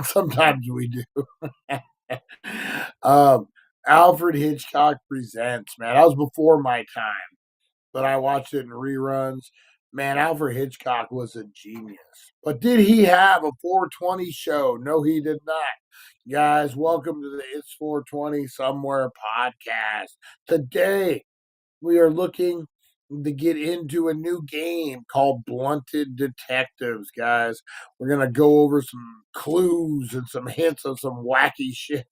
Sometimes we do. um, Alfred Hitchcock Presents, man. That was before my time, but I watched it in reruns. Man, Alfred Hitchcock was a genius. But did he have a 420 show? No, he did not. Guys, welcome to the It's 420 Somewhere podcast. Today, we are looking to get into a new game called Blunted Detectives, guys. We're going to go over some clues and some hints of some wacky shit.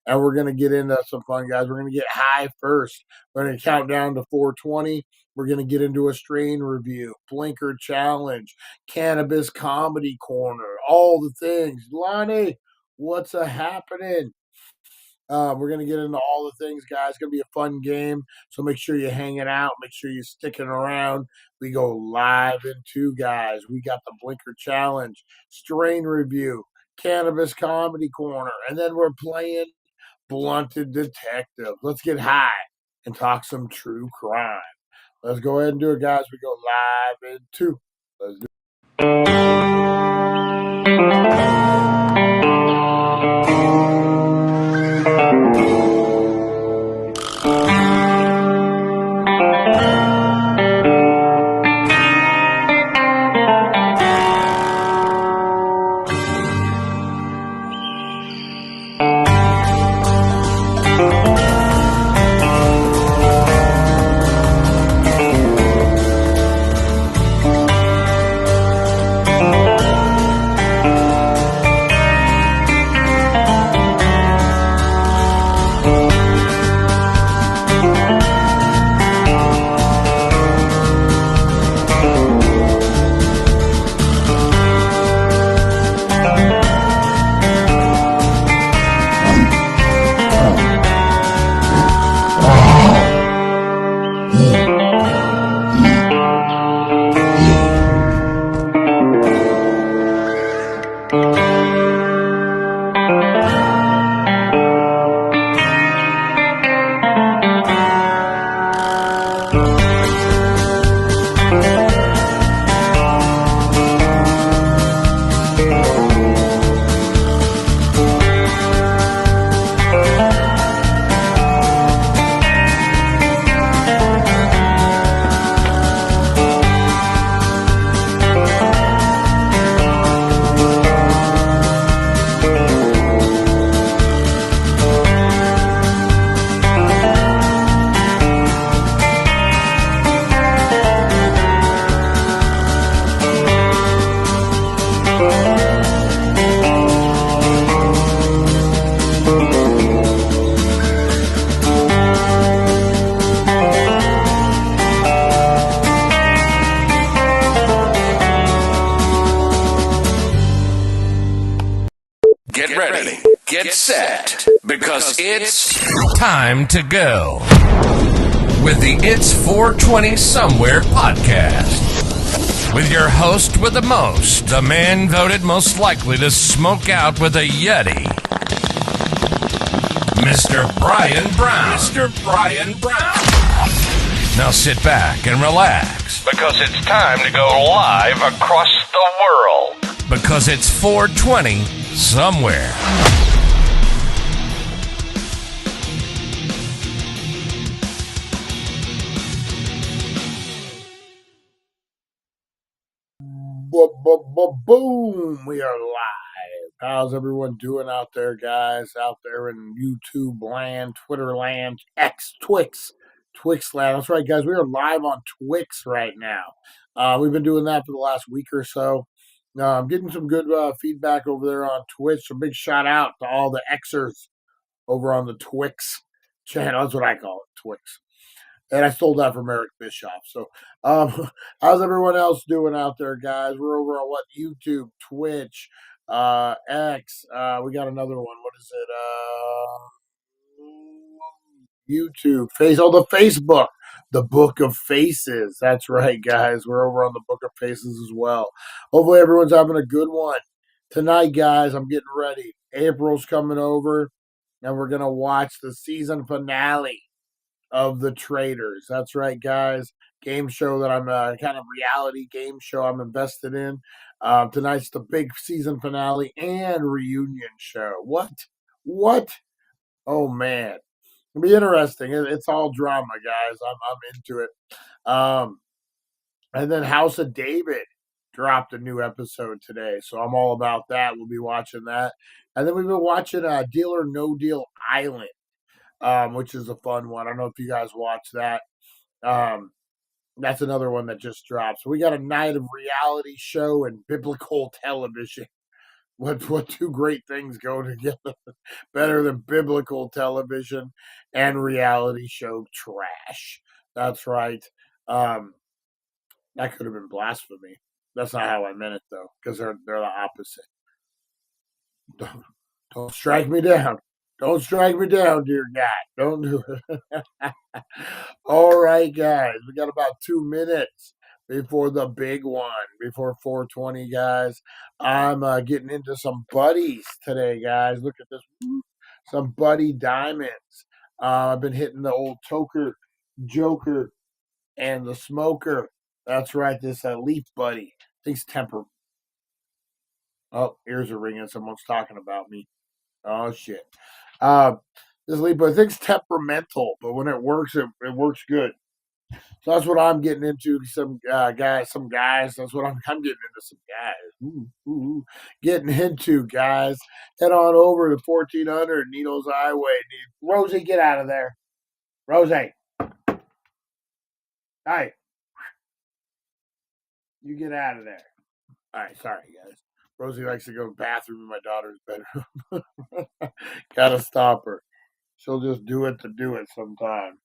And we're going to get into some fun, guys. We're going to get high first. We're going to count down to 420. We're going to get into a strain review, blinker challenge, cannabis comedy corner, all the things. Lonnie, what's a happening? We're going to get into all the things, guys. It's going to be a fun game. So make sure you're hanging out. Make sure you're sticking around. We go live in two, guys. We got the Blinker Challenge, Strain Review, Cannabis Comedy Corner, and then we're playing Blunted Detective. Let's get high and talk some true crime. Let's go ahead and do it, guys. We go live in two. Let's do Get ready, get set, because it's time to go with the It's 420 Somewhere podcast. With your host with the most, the man voted most likely to smoke out with a Yeti, Mr. Brian Brown. Mr. Brian Brown. Now sit back and relax, because it's time to go live across the world. Because it's 420 Somewhere. Boom! We are live. How's everyone doing out there, guys? Out there in YouTube land, Twitter land, Twix land. That's right, guys. We are live on Twix right now. We've been doing that for the last week or so. I'm getting some good feedback over there on Twitch. So big shout out to all the Xers over on the Twix channel. That's what I call it, Twix. And I stole that from Eric Bischoff. So, how's everyone else doing out there, guys? We're over on YouTube, Twitch, X. We got another one. What is it? YouTube, the Facebook, the Book of Faces. That's right, guys. We're over on the Book of Faces as well. Hopefully, everyone's having a good one tonight, guys. I'm getting ready. April's coming over, and we're gonna watch the season finale of The Traders. That's right, guys. Game show that I'm kind of reality game show I'm invested in. Tonight's the big season finale and reunion show. What? What? Oh man, it'll be interesting. It's all drama, guys. I'm into it. Um, and then House of David dropped a new episode today, so I'm all about that. We'll be watching that, and then we've been watching Deal or No Deal Island, which is a fun one. I don't know if you guys watch that. Um, that's another one that just dropped. So we got a night of reality show and biblical television. What two great things go together better than biblical television and reality show trash? That's right. Um, that could have been blasphemy. That's not how I meant it though, because they're the opposite. Don't, don't strike me down. Don't strike me down, dear God. Don't do it. All right, guys. We got about 2 minutes before the big one, before 420, guys. I'm getting into some buddies today, guys. Look at this. Some buddy diamonds. I've been hitting the old toker, joker, and the smoker. That's right. This leaf buddy. Things temper. Oh, ears are ringing. Someone's talking about me. Oh shit. Uh, this leaf buddy. Things temperamental, but when it works, it works good. So that's what I'm getting into. Some guys. That's what I'm getting into. Some guys. Getting into guys. Head on over to 1400 Needles Highway. Rosie, get out of there. Rosie, hi. You get out of there. All right, sorry guys. Rosie likes to go to the bathroom in my daughter's bedroom. Gotta stop her. She'll just do it to do it sometimes.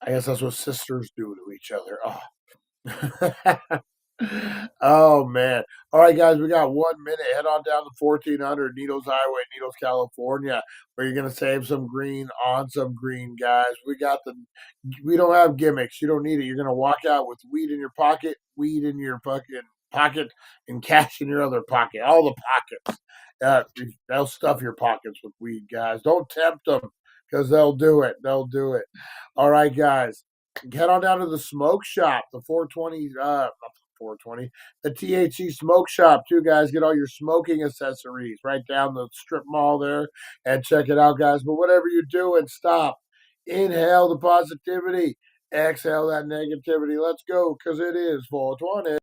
I guess that's what sisters do to each other. Oh. Oh man. All right, guys, we got 1 minute. Head on down to 1400 Needles Highway, Needles, California, where you're gonna save some green on some green, guys. We don't have gimmicks. You don't need it. You're gonna walk out with weed in your pocket, weed in your fucking pocket, and cash in your other pocket. All the pockets. They'll stuff your pockets with weed, guys. Don't tempt them because they'll do it. They'll do it. All right, guys. Head on down to the smoke shop, the 420, not the 420, the THC smoke shop, too, guys. Get all your smoking accessories right down the strip mall there and check it out, guys. But whatever you're doing, stop. Inhale the positivity, exhale that negativity. Let's go because it is 420.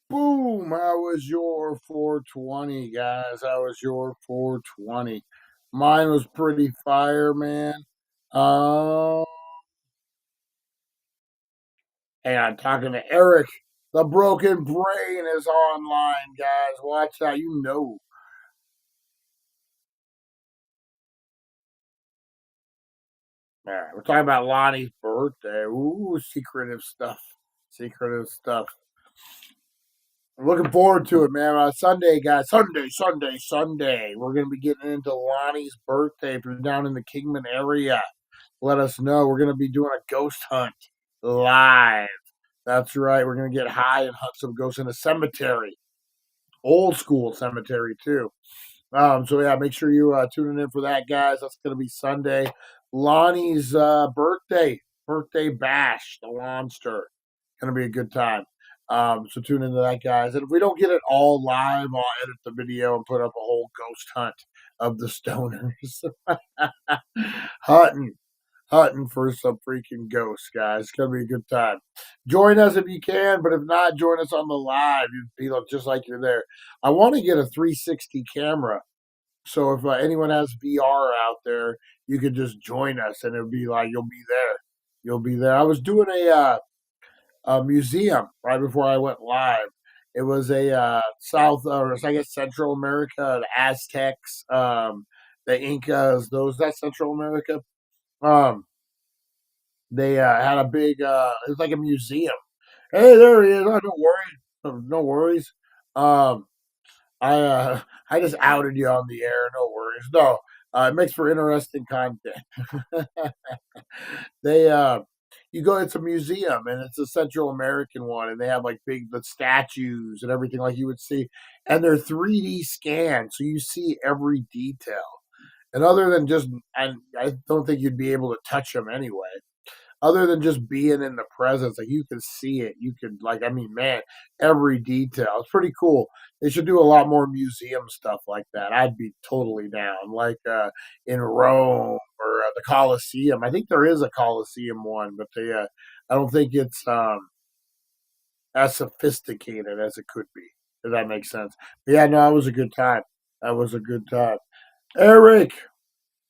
Boom! How was your 420, guys? How was your 420? Mine was pretty fire, man. Um, hey, I'm talking to Eric. The broken brain is online, guys. Watch that. You know. All right, we're talking about Lonnie's birthday. Ooh, secretive stuff. Secretive stuff. I'm looking forward to it, man. Sunday, guys. Sunday. We're going to be getting into Lonnie's birthday. If you're down in the Kingman area, let us know. We're going to be doing a ghost hunt live. That's right. We're going to get high and hunt some ghosts in a cemetery. Old school cemetery, too. So, yeah, make sure you tuning in for that, guys. That's going to be Sunday. Lonnie's birthday bash, the Monster. Going to be a good time. So tune into that, guys. And if we don't get it all live, I'll edit the video and put up a whole ghost hunt of the stoners. hunting, hunting for some freaking ghosts, guys. It's gonna be a good time. Join us if you can, but if not, join us on the live. You know, just like you're there. I want to get a 360 camera. So if anyone has VR out there, you could just join us, and it'll be like you'll be there. You'll be there. I was doing a museum right before I went live. It was a South, or I guess Central America, the Aztecs, the Incas. That's Central America. Um, they had a big. It was like a museum. Hey, there he is. Oh, don't worry, no worries. Um, I just outed you on the air. No worries. No, it makes for interesting content. They you go, it's a museum, and it's a Central American one, and they have like big the statues and everything like you would see, and they're 3D scanned, so you see every detail. And other than just, I don't think you'd be able to touch them anyway. Other than just being in the presence, like you can see it, you could like, I mean, man, every detail. It's pretty cool. They should do a lot more museum stuff like that. I'd be totally down, like in Rome or the Colosseum. I think there is a Colosseum one, but I don't think it's as sophisticated as it could be. If that makes sense. But yeah, no, it was a good time. That was a good time. Eric,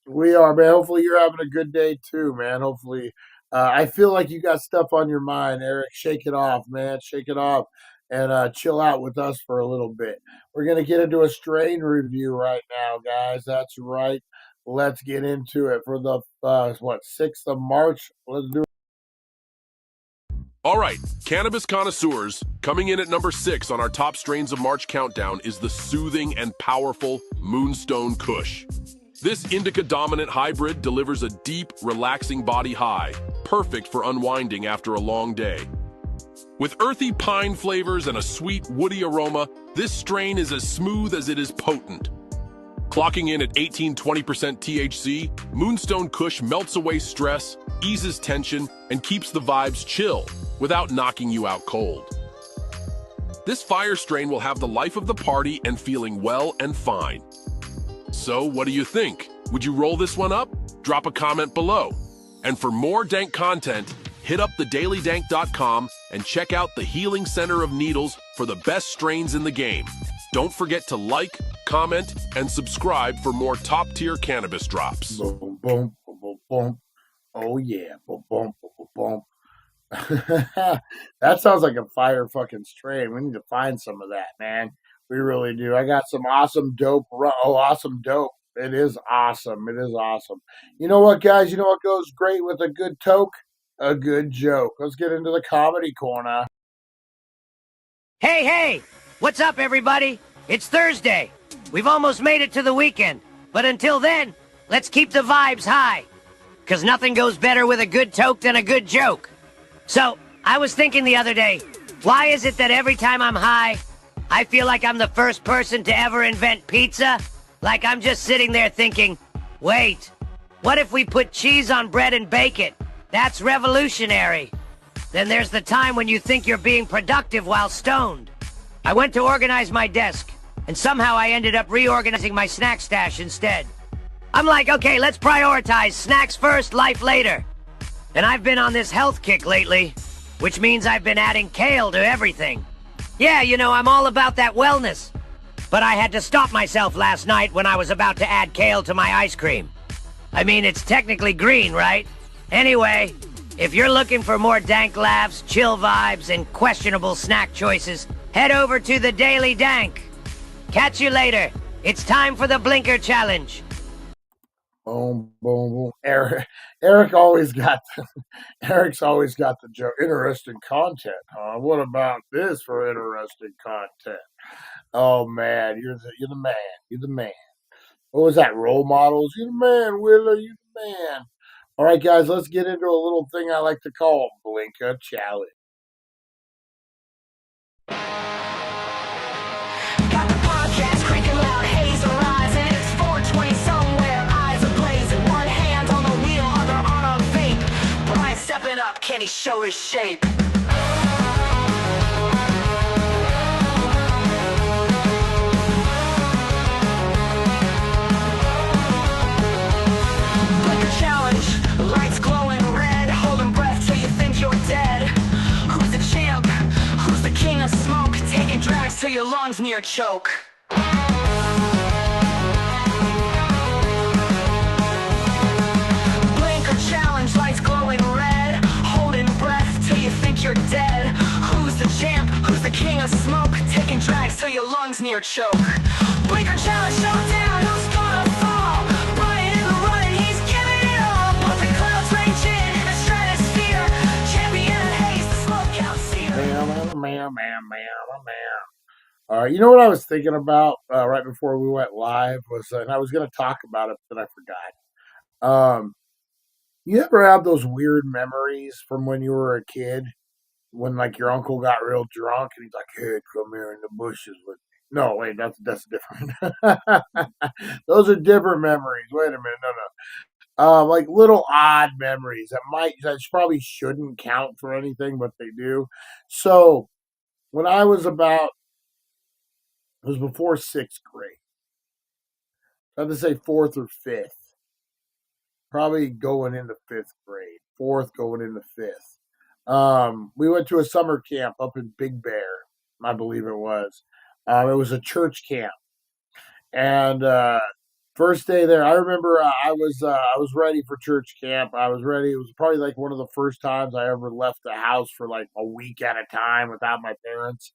we are, man. Hopefully, you're having a good day too, man. Hopefully, I feel like you got stuff on your mind, Eric. Shake it off, man. Shake it off, and chill out with us for a little bit. We're gonna get into a strain review right now, guys. That's right. Let's get into it for the 6th of March. Let's do it. All right, cannabis connoisseurs, coming in at number 6 on our top strains of March countdown is the soothing and powerful Moonstone Kush. This indica-dominant hybrid delivers a deep, relaxing body high, perfect for unwinding after a long day. With earthy pine flavors and a sweet, woody aroma, this strain is as smooth as it is potent. Clocking in at 18-20% THC, Moonstone Kush melts away stress, eases tension, and keeps the vibes chill without knocking you out cold. This fire strain will have the life of the party and feeling well and fine. So, what do you think? Would you roll this one up? Drop a comment below. And for more dank content, hit up thedailydank.com and check out the Healing Center of Needles for the best strains in the game. Don't forget to like, comment, and subscribe for more top-tier cannabis drops. Boom, boom, boom, boom, boom. Oh yeah, boom, boom, boom, boom, boom. That sounds like a fire fucking strain. We need to find some of that, man. We really do. I got some awesome dope. Oh, awesome dope. It is awesome. It is awesome. You know what, guys? You know what goes great with a good toke? A good joke. Let's get into the comedy corner. Hey! What's up, everybody? It's Thursday. We've almost made it to the weekend. But until then, let's keep the vibes high. 'Cause nothing goes better with a good toke than a good joke. So, I was thinking the other day, why is it that every time I'm high, I feel like I'm the first person to ever invent pizza? Like I'm just sitting there thinking, wait, what if we put cheese on bread and bake it? That's revolutionary. Then there's the time when you think you're being productive while stoned. I went to organize my desk, and somehow I ended up reorganizing my snack stash instead. I'm like, okay, let's prioritize snacks first, life later. And I've been on this health kick lately, which means I've been adding kale to everything. Yeah, you know, I'm all about that wellness. But I had to stop myself last night when I was about to add kale to my ice cream. I mean, it's technically green, right? Anyway, if you're looking for more dank laughs, chill vibes, and questionable snack choices, head over to the Daily Dank. Catch you later. It's time for the Blinker Challenge. Boom, boom, boom. Eric's always got the joke. Interesting content, huh? What about this for interesting content? Oh man, you're the man. You're the man. What was that? Role models? You're the man, Willer. You're the man. All right, guys, let's get into a little thing I like to call Blinker Challenge. Got the podcast cranking loud, haze arising. It's 420 somewhere, eyes are blazing. One hand on the wheel, other on a vape. Brian stepping up, can he show his shape? near choke. Blink or challenge, lights glowing red. Holding breath till you think you're dead. Who's the champ? Who's the king of smoke? Taking drags till your lungs near choke. Blink or challenge, showdown, who's gonna fall? Brian in the running, he's giving it all. Puffing clouds rage in the stratosphere. Champion of haze, the smoke out seer. You know what I was thinking about right before we went live was, and I was going to talk about it, but I forgot. You ever have those weird memories from when you were a kid, when like your uncle got real drunk and he's like, "Hey, come here in the bushes with me." No, wait, that's different. Those are different memories. Wait a minute, no. Like little odd memories that probably shouldn't count for anything, but they do. So when I was about, it was before sixth grade. I have to say fourth or fifth. Probably going into fifth grade. Fourth going into fifth. We went to a summer camp up in Big Bear, I believe it was. It was a church camp, and first day there, I remember I was ready for church camp. I was ready. It was probably like one of the first times I ever left the house for like a week at a time without my parents.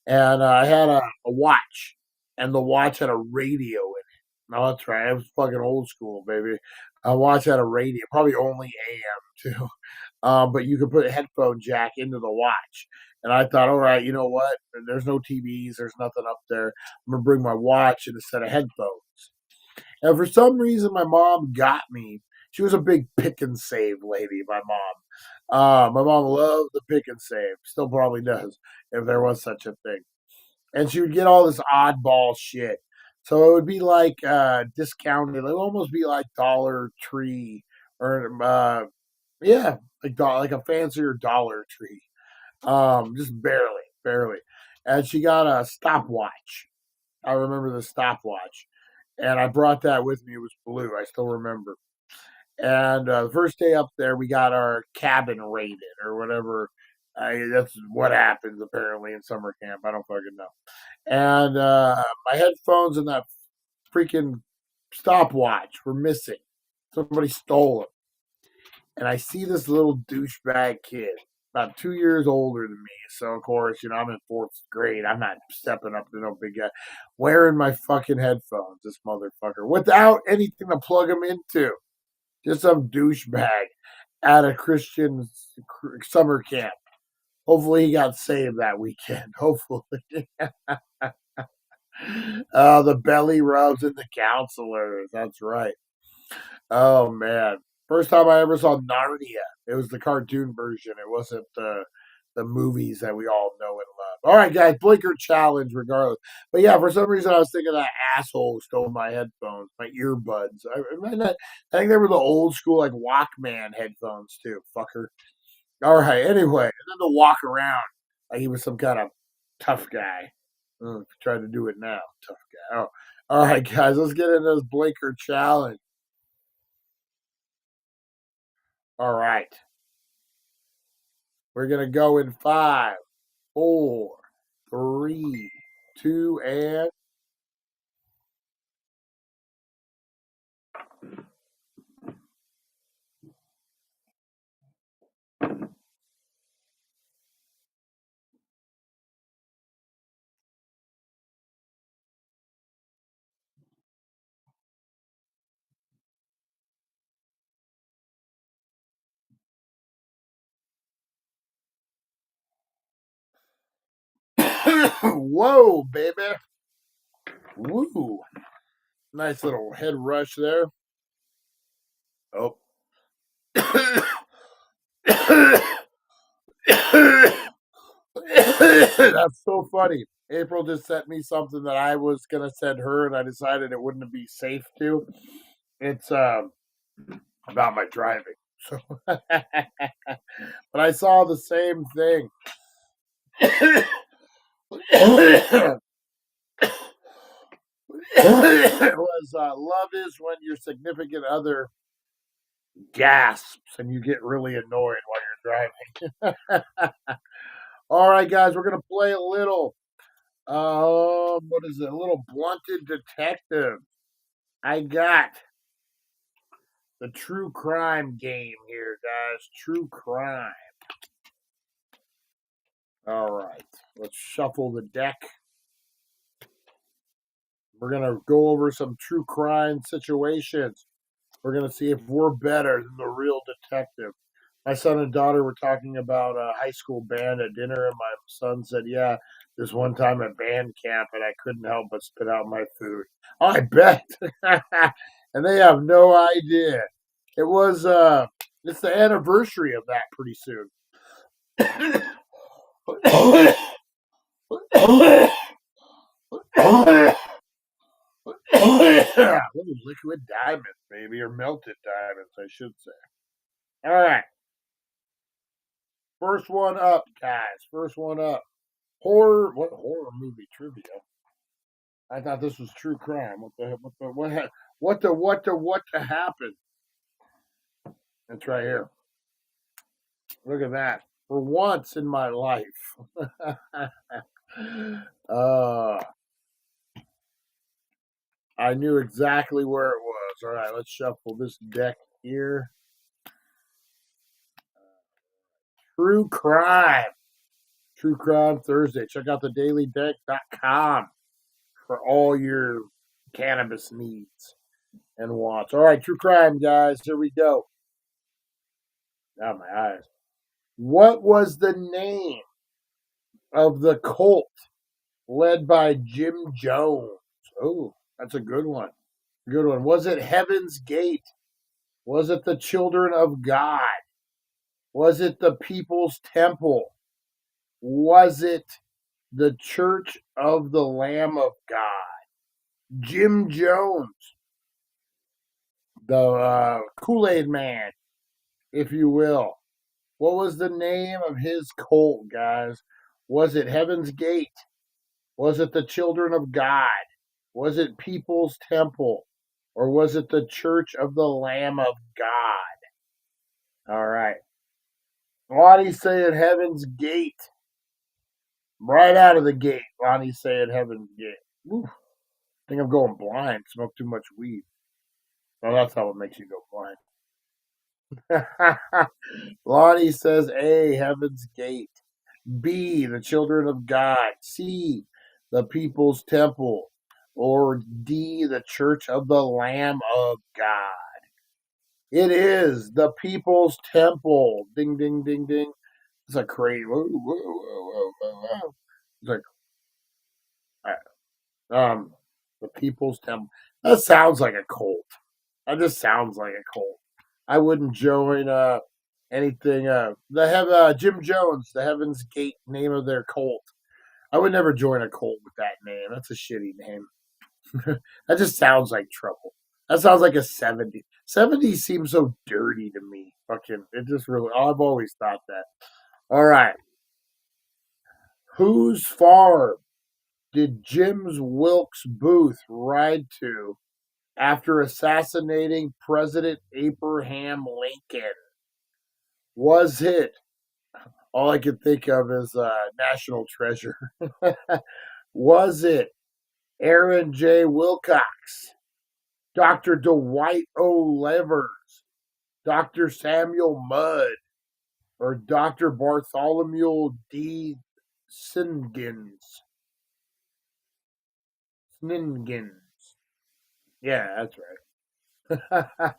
And I had a watch, and the watch had a radio in it. No, that's right. It was fucking old school, baby. A watch had a radio, probably only AM too. But you could put a headphone jack into the watch. And I thought, all right, you know what? There's no TVs, there's nothing up there. I'm gonna bring my watch and a set of headphones. And for some reason, my mom got me. She was a big pick and save lady. My mom. My mom loved the pick and save. Still probably does, if there was such a thing. And she would get all this oddball shit. So it would be like discounted. It would almost be like Dollar Tree or yeah, like a fancier Dollar Tree. Just barely. And she got a stopwatch. I remember the stopwatch, and I brought that with me. It was blue. I still remember. And the first day up there, we got our cabin raided or whatever. That's what happens apparently in summer camp. I don't fucking know. And my headphones and that freaking stopwatch were missing. Somebody stole them. And I see this little douchebag kid, about 2 years older than me. So, of course, I'm in fourth grade. I'm not stepping up to no big guy. Wearing my fucking headphones, this motherfucker, without anything to plug them into. Just some douchebag at a Christian summer camp. Hopefully he got saved that weekend. Hopefully. The belly rubs and the counselors. That's right. Oh man. First time I ever saw Narnia. It was the cartoon version. It wasn't the movies that we all know and love. All right, guys, blinker challenge regardless. But yeah, for some reason I was thinking that asshole who stole my headphones, my earbuds. I think they were the old school like Walkman headphones too, fucker. All right, anyway, and then to walk around like he was some kind of tough guy. Tried to do it now, tough guy. Oh, all right, guys, let's get into this blinker challenge. All right, we're gonna go in 5, 4, 3, 2, and whoa, baby. Woo. Nice little head rush there. Oh. That's so funny. April just sent me something that I was gonna send her, and I decided it wouldn't be safe to. It's about my driving. So, but I saw the same thing. It was love is when your significant other gasps and you get really annoyed while you're driving. All right, guys, we're gonna play a little What is it? A little blunted detective. I got the true crime game here, guys. True crime. All right. Let's shuffle the deck. We're going to go over some true crime situations. We're going to see if we're better than the real detective. My son and daughter were talking about a high school band at dinner, and my son said, "Yeah, this one time at band camp, and I couldn't help but spit out my food." Oh, I bet. And they have no idea. It was, it's the anniversary of that pretty soon. Little liquid diamonds, baby, or melted diamonds, I should say. All right. First one up, guys. First one up. What horror movie trivia? I thought this was true crime. What happened? It's right here. Look at that. For once in my life. uh I knew exactly where it was. All right, let's shuffle this deck here. True crime. True Crime Thursday. Check out thedailydeck.com for all your cannabis needs and wants. All right, true crime, guys. Here we go. Out my eyes. What was the name of the cult led by Jim Jones? Oh, that's a good one. Good one. Was it Heaven's Gate? Was it the Children of God? Was it the People's Temple? Was it the Church of the Lamb of God? Jim Jones, the Kool-Aid Man, if you will. What was the name of his cult, guys? Was it Heaven's Gate? Was it the Children of God? Was it People's Temple? Or was it the Church of the Lamb of God? All right. Lonnie's saying Heaven's Gate. Right out of the gate, Lonnie's saying Heaven's Gate. Oof. I think I'm going blind. Smoke too much weed. Oh, that's how it makes you go blind. Lonnie says A, Heaven's Gate. B, the Children of God. C, the People's Temple. Or D, the Church of the Lamb of God. It is the People's Temple. Ding, ding, ding, ding. It's a crazy. Whoa, whoa, whoa, whoa, whoa. It's like, the People's Temple. That sounds like a cult. That just sounds like a cult. I wouldn't join anything. Jim Jones, the Heaven's Gate name of their cult. I would never join a cult with that name. That's a shitty name. That just sounds like trouble. That sounds like a 70s. 70s seems so dirty to me. Fucking, it just really, I've always thought that. All right. Whose farm did Jim's Wilkes Booth ride to after assassinating President Abraham Lincoln? Was it, all I could think of is National Treasure. Was it Aaron J. Wilcox, Dr. Dwight O. Levers, Dr. Samuel Mudd, or Dr. Bartholomew D. Singins? Sningins. Yeah, that's right.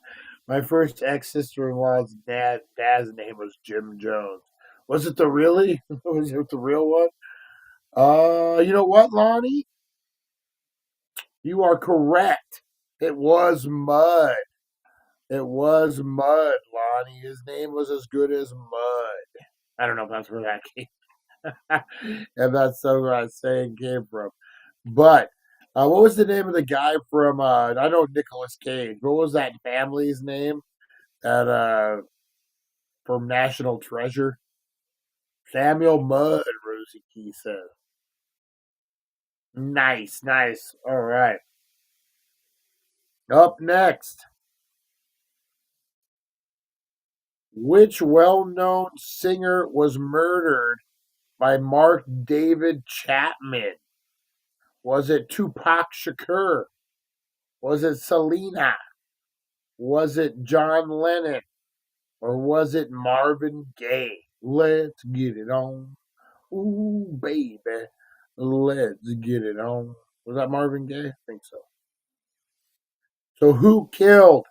My first ex-sister-in-law's dad's name was Jim Jones. Was it the really? Was it the real one? You know what, Lonnie? You are correct. It was Mud. It was Mud, Lonnie. His name was as good as Mud. I don't know if that's where that came. If that's where that saying came from. But what was the name of the guy from? I know Nicolas Cage. What was that family's name? That from National Treasure. Samuel Mudd, Rosie Key says. Nice, nice. All right. Up next. Which well-known singer was murdered by Mark David Chapman? Was it Tupac Shakur? Was it Selena? Was it John Lennon? Or was it Marvin Gaye? Let's get it on. Ooh, baby. Let's get it on. Was that Marvin Gaye? I think so. So who killed,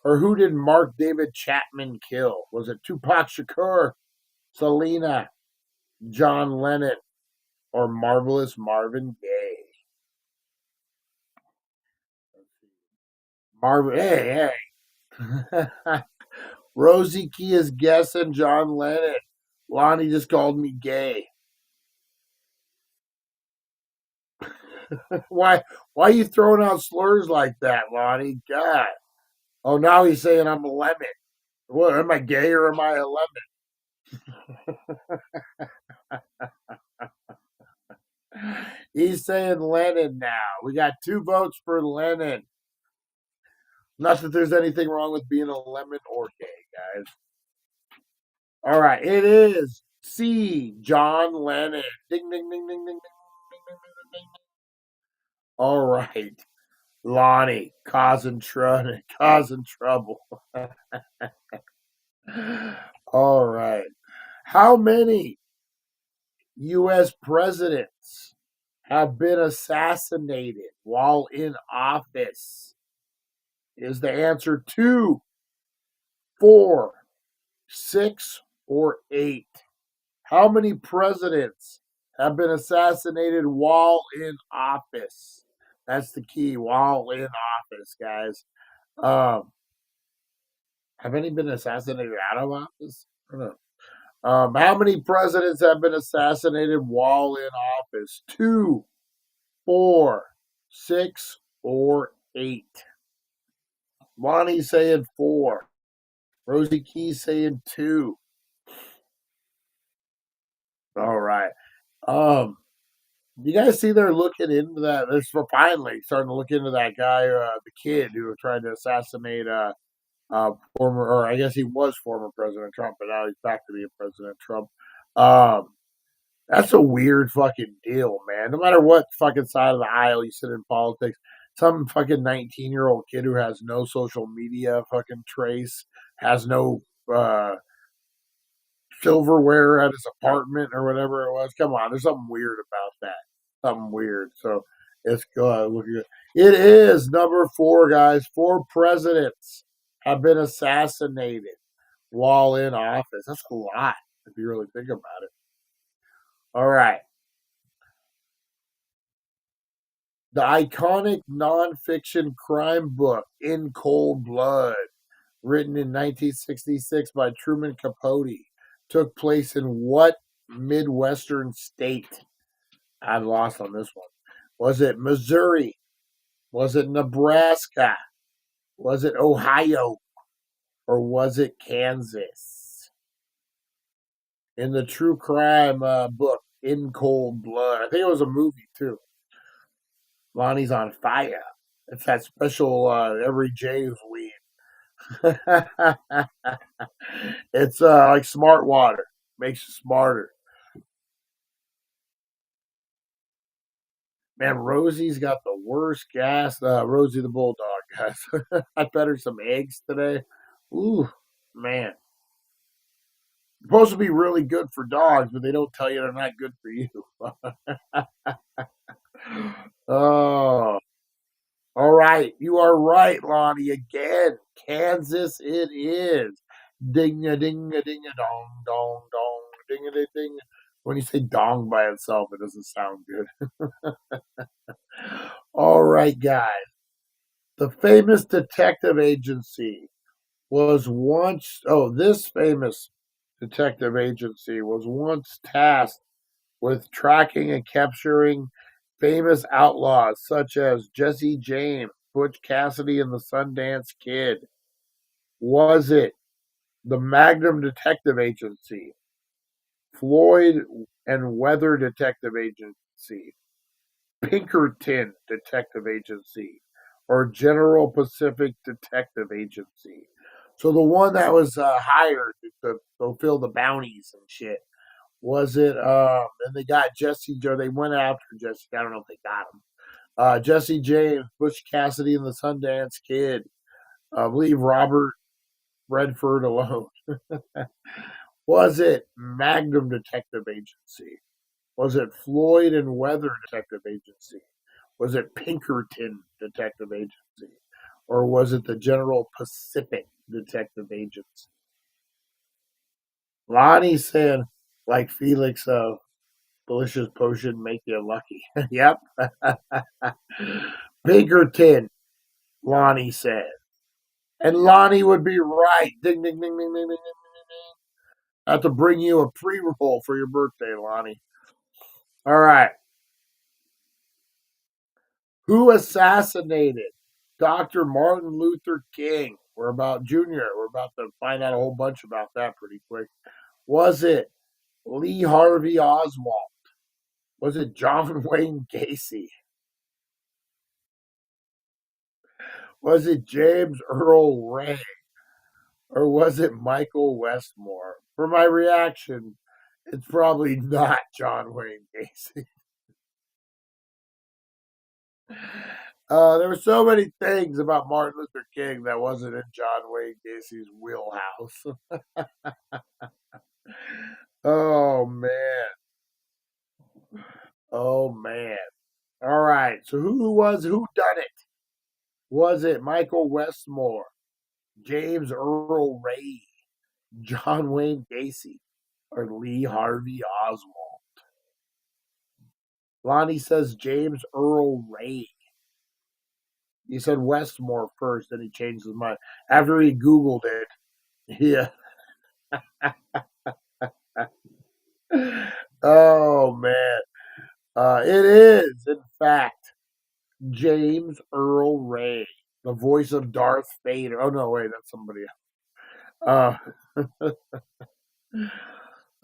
or who did Mark David Chapman kill? Was it Tupac Shakur, Selena, John Lennon, or Marvelous Marvin Gaye? Marvin, hey, hey. Rosie Key is guessing John Lennon. Lonnie just called me gay. why why are you throwing out slurs like that, Lonnie? God. Oh, now he's saying I'm a lemon. What, am I gay or am I a lemon? He's saying Lennon now. We got 2 votes for Lennon. Not that there's anything wrong with being a lemon or gay, guys. All right, it is C. John Lennon. Ding, ding, ding, ding, ding, ding, ding, ding, ding, ding. All right, Lonnie, causing trouble. All right. How many U.S. presidents have been assassinated while in office? Is the answer 2, 4, 6, or 8? How many presidents have been assassinated while in office? That's the key, while in office, guys. Have any been assassinated out of office? I don't know. How many presidents have been assassinated while in office? 2, 4, 6, or 8? Lonnie saying 4. Rosie Key saying 2. All right. You guys see they're looking into that? They're finally starting to look into that guy, the kid who tried to assassinate former, or I guess he was former President Trump, but now he's back to being President Trump. Um, that's a weird fucking deal, man. No matter what fucking side of the aisle you sit in politics, some fucking 19-year-old kid who has no social media fucking trace, has no silverware at his apartment or whatever it was. Come on, there's something weird about that. Something weird. So it's good. Look at it. It is number 4, guys. 4 presidents have been assassinated while in office. That's a lot if you really think about it. All right. The iconic nonfiction crime book In Cold Blood, written in 1966 by Truman Capote, took place in what Midwestern state? I'm lost on this one. Was it Missouri? Was it Nebraska? Was it Ohio? Or was it Kansas? In the true crime book, In Cold Blood. I think it was a movie, too. Lonnie's on fire. It's that special every J's weed. It's like smart water. Makes you smarter. Man, Rosie's got the worst gas. Rosie the Bulldog, guys. I fed her some eggs today. Ooh, man. Supposed to be really good for dogs, but they don't tell you they're not good for you. Oh, all right. You are right, Lonnie. Again, Kansas it is. Ding a ding a ding a dong dong dong ding a ding ding. When you say dong by itself, it doesn't sound good. All right, guys. The famous detective agency was once, this famous detective agency was once tasked with tracking and capturing famous outlaws such as Jesse James, Butch Cassidy, and the Sundance Kid. Was it the Magnum Detective Agency, Floyd and Weather Detective Agency, Pinkerton Detective Agency, or General Pacific Detective Agency? So the one that was hired to fulfill the bounties and shit. Was it and they got Jesse Joe, they went after Jesse. I don't know if they got him. Jesse James, Butch Cassidy and the Sundance Kid. Leave Robert Redford alone. Was it Magnum Detective Agency? Was it Floyd and Weather Detective Agency? Was it Pinkerton Detective Agency? Or was it the General Pacific Detective Agency? Lonnie said, like Felix, delicious potion make you lucky. Yep. Pinkerton, Lonnie said. And Lonnie would be right. Ding, ding, ding, ding, ding, ding, ding, ding. I have to bring you a pre-roll for your birthday, Lonnie. All right. Who assassinated Dr. Martin Luther King? We're about Junior. We're about to find out a whole bunch about that pretty quick. Was it Lee Harvey Oswald? Was it John Wayne Gacy? Was it James Earl Ray? Or was it Michael Westmore? For my reaction, it's probably not John Wayne Gacy. There were so many things about Martin Luther King that wasn't in John Wayne Gacy's wheelhouse. Oh man. Oh man. All right. So who done it? Was it Michael Westmore, James Earl Ray, John Wayne Gacy, or Lee Harvey Oswald? Lonnie says James Earl Ray. He said Westmore first, then he changed his mind. After he Googled it, yeah. Oh man. It is, in fact, James Earl Ray, the voice of Darth Vader. Oh no, wait, that's somebody else.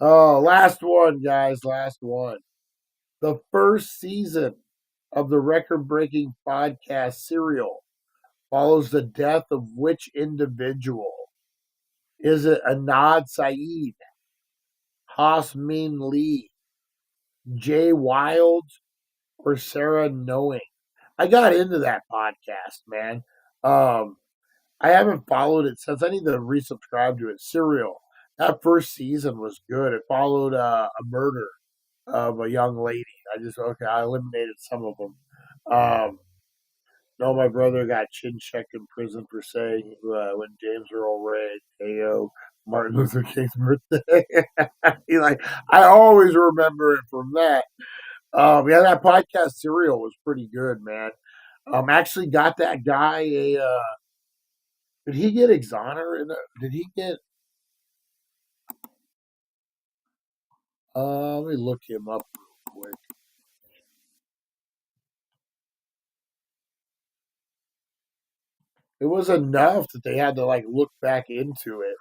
Oh, last one, guys, last one. The first season of the record-breaking podcast Serial follows the death of which individual? Is it Anad Saeed, Haas Min Lee, Jay Wild, or Sarah Knowing? I got into that podcast, man. Um, I haven't followed it since. I need to resubscribe to it. Serial. That first season was good. It followed a murder of a young lady. I eliminated some of them. Um, no, my brother got chin checked in prison for saying when James Earl Ray, KO, Martin Luther King's birthday. he like, I always remember it from that. Yeah, that podcast Serial was pretty good, man. Actually got that guy a. Did he get exonerated? Did he get? Let me look him up real quick. It was enough that they had to like look back into it.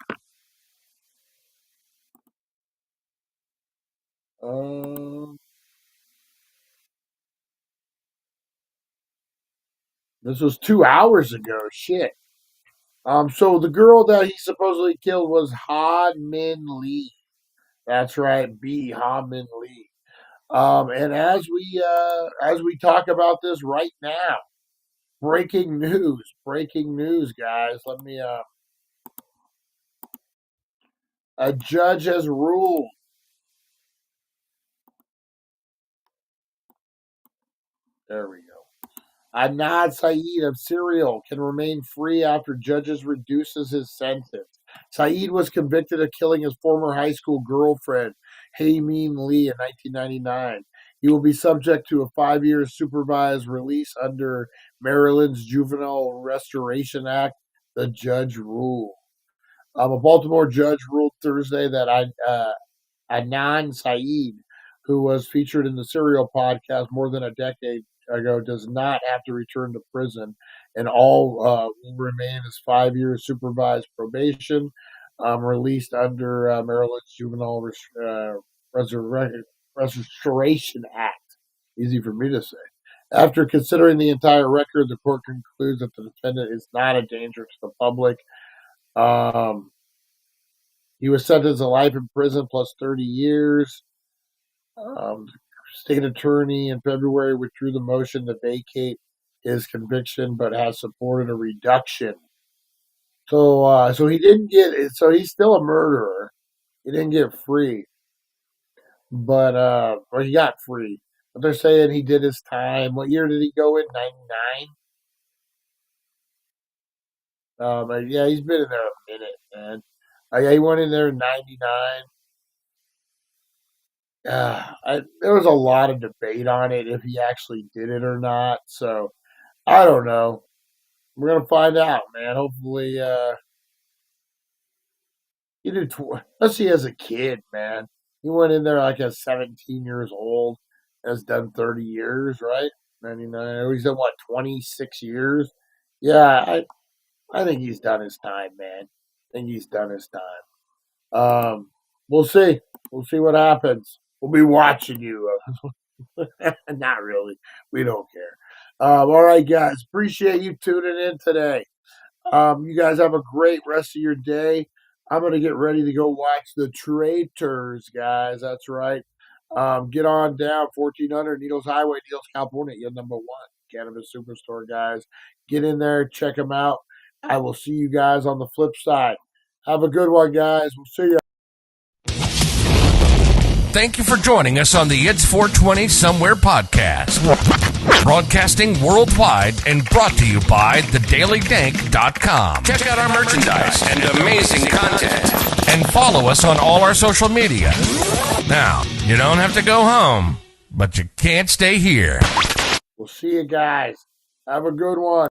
Um, this was 2 hours ago. Shit. So the girl that he supposedly killed was Ha Min Lee. That's right, B Ha Min Lee. And as we talk about this right now, breaking news, guys. Let me a judge has ruled. There we go. Anad Saeed of Serial can remain free after judges reduces his sentence. Saeed was convicted of killing his former high school girlfriend, Hae-Min Lee, in 1999. He will be subject to a 5-year supervised release under Maryland's Juvenile Restoration Act, the judge ruled. A Baltimore judge ruled Thursday that Adnan Saeed, who was featured in the Serial podcast more than a decade ago, does not have to return to prison, and all will remain as 5 years supervised probation, released under Maryland's Juvenile Restoration Act. Easy for me to say. After considering the entire record, the court concludes that the defendant is not a danger to the public. Um, he was sentenced to life in prison plus 30 years. The state attorney in February withdrew the motion to vacate his conviction, but has supported a reduction. So he didn't get it. So he's still a murderer. He didn't get free, but or he got free. But they're saying he did his time. What year did he go in? 99. Yeah, he's been in there a minute, man. Yeah, he went in there in 99. There was a lot of debate on it if he actually did it or not. So I don't know. We're gonna find out, man. Hopefully, he did. Let's see, as a kid, man, he went in there like at 17 years old. Has done 30 years, right? 99. He's done what, 26 years? Yeah, I think he's done his time, man. I think he's done his time. We'll see. We'll see what happens. We'll be watching you. Not really. We don't care. All right, guys. Appreciate you tuning in today. You guys have a great rest of your day. I'm going to get ready to go watch the Traitors, guys. That's right. Get on down 1400 Needles Highway, Needles, California. You're number one cannabis superstore, guys. Get in there, check them out. I will see you guys on the flip side. Have a good one, guys. We'll see you. Thank you for joining us on the It's 420 Somewhere podcast. Broadcasting worldwide and brought to you by thedailydank.com. Check out our merchandise and amazing content. And follow us on all our social media. Now, you don't have to go home, but you can't stay here. We'll see you guys. Have a good one.